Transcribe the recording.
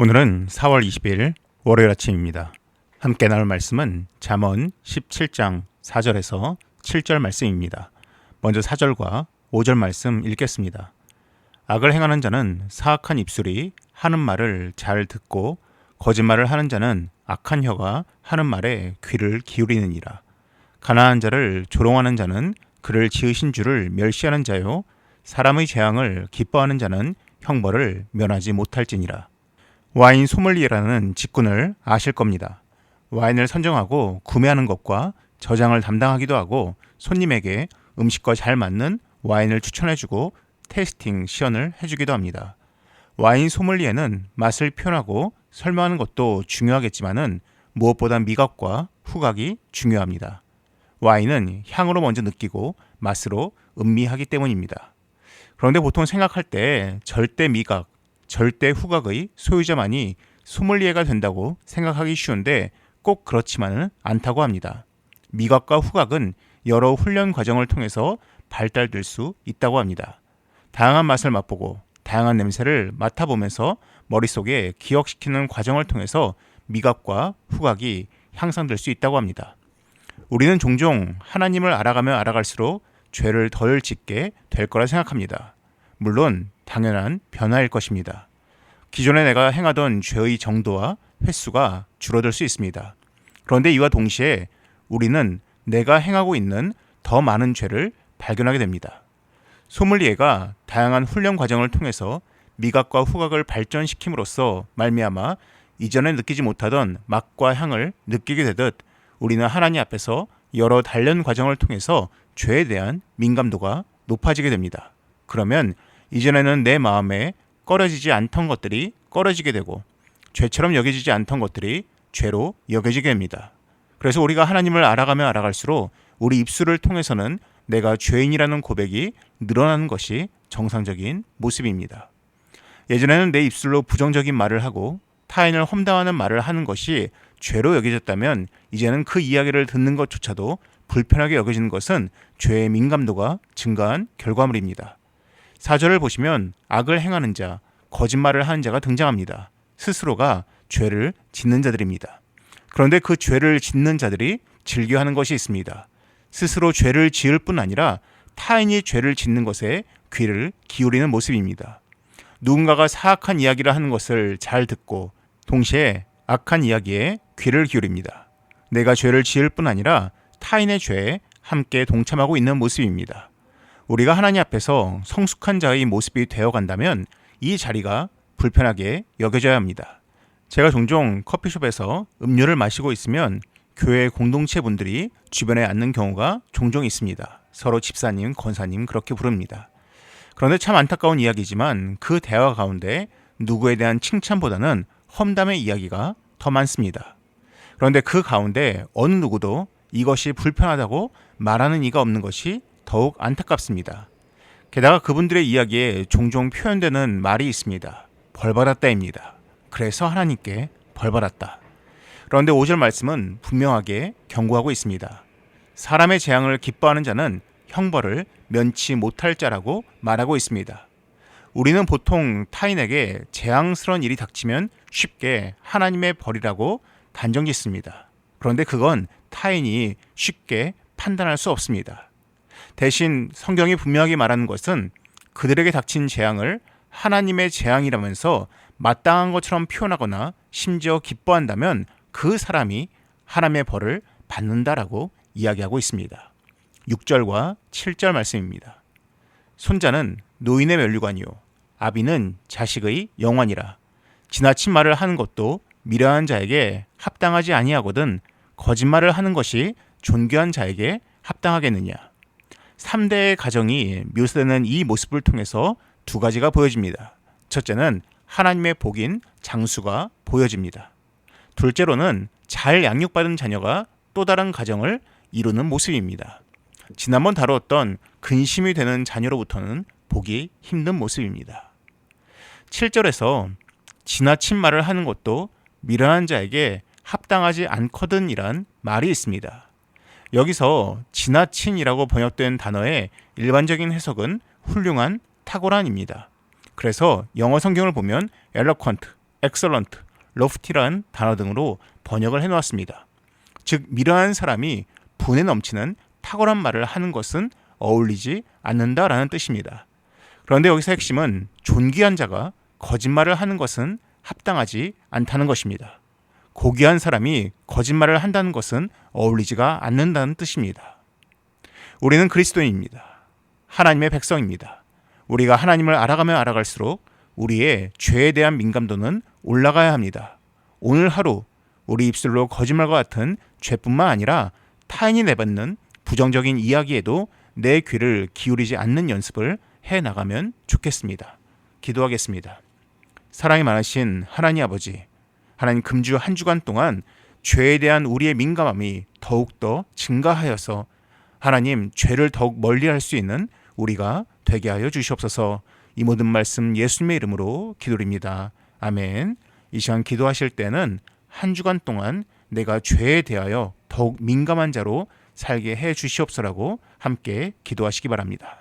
오늘은 4월 20일 월요일 아침입니다. 함께 나눌 말씀은 잠언 17장 4절에서 7절 말씀입니다. 먼저 4절과 5절 말씀 읽겠습니다. 악을 행하는 자는 사악한 입술이 하는 말을 잘 듣고 거짓말을 하는 자는 악한 혀가 하는 말에 귀를 기울이느니라. 가난한 자를 조롱하는 자는 그를 지으신 주를 멸시하는 자요, 사람의 재앙을 기뻐하는 자는 형벌을 면하지 못할지니라. 와인 소믈리에라는 직군을 아실 겁니다. 와인을 선정하고 구매하는 것과 저장을 담당하기도 하고 손님에게 음식과 잘 맞는 와인을 추천해주고 테이스팅 시연을 해주기도 합니다. 와인 소믈리에는 맛을 표현하고 설명하는 것도 중요하겠지만은 무엇보다 미각과 후각이 중요합니다. 와인은 향으로 먼저 느끼고 맛으로 음미하기 때문입니다. 그런데 보통 생각할 때 절대 미각, 절대 후각의 소유자만이 소믈리에가 된다고 생각하기 쉬운데 꼭 그렇지만은 않다고 합니다. 미각과 후각은 여러 훈련 과정을 통해서 발달될 수 있다고 합니다. 다양한 맛을 맛보고 다양한 냄새를 맡아보면서 머릿속에 기억시키는 과정을 통해서 미각과 후각이 향상될 수 있다고 합니다. 우리는 종종 하나님을 알아가면 알아갈수록 죄를 덜 짓게 될 거라 생각합니다. 물론 당연한 변화일 것입니다. 기존에 내가 행하던 죄의 정도와 횟수가 줄어들 수 있습니다. 그런데 이와 동시에 우리는 내가 행하고 있는 더 많은 죄를 발견하게 됩니다. 소믈리에가 다양한 훈련 과정을 통해서 미각과 후각을 발전시킴으로써 말미암아 이전에 느끼지 못하던 맛과 향을 느끼게 되듯 우리는 하나님 앞에서 여러 단련 과정을 통해서 죄에 대한 민감도가 높아지게 됩니다. 그러면 이전에는 내 마음에 꺼려지지 않던 것들이 꺼려지게 되고 죄처럼 여겨지지 않던 것들이 죄로 여겨지게 됩니다. 그래서 우리가 하나님을 알아가면 알아갈수록 우리 입술을 통해서는 내가 죄인이라는 고백이 늘어나는 것이 정상적인 모습입니다. 예전에는 내 입술로 부정적인 말을 하고 타인을 험담하는 말을 하는 것이 죄로 여겨졌다면 이제는 그 이야기를 듣는 것조차도 불편하게 여겨지는 것은 죄의 민감도가 증가한 결과물입니다. 4절을 보시면 악을 행하는 자, 거짓말을 하는 자가 등장합니다. 스스로가 죄를 짓는 자들입니다. 그런데 그 죄를 짓는 자들이 즐겨하는 것이 있습니다. 스스로 죄를 지을 뿐 아니라 타인이 죄를 짓는 것에 귀를 기울이는 모습입니다. 누군가가 사악한 이야기를 하는 것을 잘 듣고 동시에 악한 이야기에 귀를 기울입니다. 내가 죄를 지을 뿐 아니라 타인의 죄에 함께 동참하고 있는 모습입니다. 우리가 하나님 앞에서 성숙한 자의 모습이 되어간다면 이 자리가 불편하게 여겨져야 합니다. 제가 종종 커피숍에서 음료를 마시고 있으면 교회 공동체 분들이 주변에 앉는 경우가 종종 있습니다. 서로 집사님, 권사님 그렇게 부릅니다. 그런데 참 안타까운 이야기지만 그 대화 가운데 누구에 대한 칭찬보다는 험담의 이야기가 더 많습니다. 그런데 그 가운데 어느 누구도 이것이 불편하다고 말하는 이가 없는 것이 더욱 안타깝습니다. 게다가 그분들의 이야기에 종종 표현되는 말이 있습니다. 벌받았다입니다. 그래서 하나님께 벌받았다. 그런데 5절 말씀은 분명하게 경고하고 있습니다. 사람의 재앙을 기뻐하는 자는 형벌을 면치 못할 자라고 말하고 있습니다. 우리는 보통 타인에게 재앙스러운 일이 닥치면 쉽게 하나님의 벌이라고 단정짓습니다. 그런데 그건 타인이 쉽게 판단할 수 없습니다. 대신 성경이 분명하게 말하는 것은 그들에게 닥친 재앙을 하나님의 재앙이라면서 마땅한 것처럼 표현하거나 심지어 기뻐한다면 그 사람이 하나님의 벌을 받는다라고 이야기하고 있습니다. 6절과 7절 말씀입니다. 손자는 노인의 면류관이요 아비는 자식의 영환이라. 지나친 말을 하는 것도 미련한 자에게 합당하지 아니하거든 거짓말을 하는 것이 존귀한 자에게 합당하겠느냐. 3대의 가정이 묘사되는 이 모습을 통해서 두 가지가 보여집니다. 첫째는 하나님의 복인 장수가 보여집니다. 둘째로는 잘 양육받은 자녀가 또 다른 가정을 이루는 모습입니다. 지난번 다루었던 근심이 되는 자녀로부터는 보기 힘든 모습입니다. 7절에서 지나친 말을 하는 것도 미련한 자에게 합당하지 않거든이란 말이 있습니다. 여기서 지나친이라고 번역된 단어의 일반적인 해석은 훌륭한, 탁월한입니다. 그래서 영어 성경을 보면 eloquent, excellent, lofty란 단어 등으로 번역을 해놓았습니다. 즉 미련한 사람이 분에 넘치는 탁월한 말을 하는 것은 어울리지 않는다라는 뜻입니다. 그런데 여기서 핵심은 존귀한 자가 거짓말을 하는 것은 합당하지 않다는 것입니다. 고귀한 사람이 거짓말을 한다는 것은 어울리지가 않는다는 뜻입니다. 우리는 그리스도인입니다. 하나님의 백성입니다. 우리가 하나님을 알아가면 알아갈수록 우리의 죄에 대한 민감도는 올라가야 합니다. 오늘 하루 우리 입술로 거짓말과 같은 죄뿐만 아니라 타인이 내뱉는 부정적인 이야기에도 내 귀를 기울이지 않는 연습을 해나가면 좋겠습니다. 기도하겠습니다. 사랑이 많으신 하나님 아버지, 하나님 금주 한 주간 동안 죄에 대한 우리의 민감함이 더욱더 증가하여서 하나님 죄를 더욱 멀리할 수 있는 우리가 되게 하여 주시옵소서. 이 모든 말씀 예수님의 이름으로 기도드립니다. 아멘. 이 시간 기도하실 때는 한 주간 동안 내가 죄에 대하여 더욱 민감한 자로 살게 해 주시옵소서라고 함께 기도하시기 바랍니다.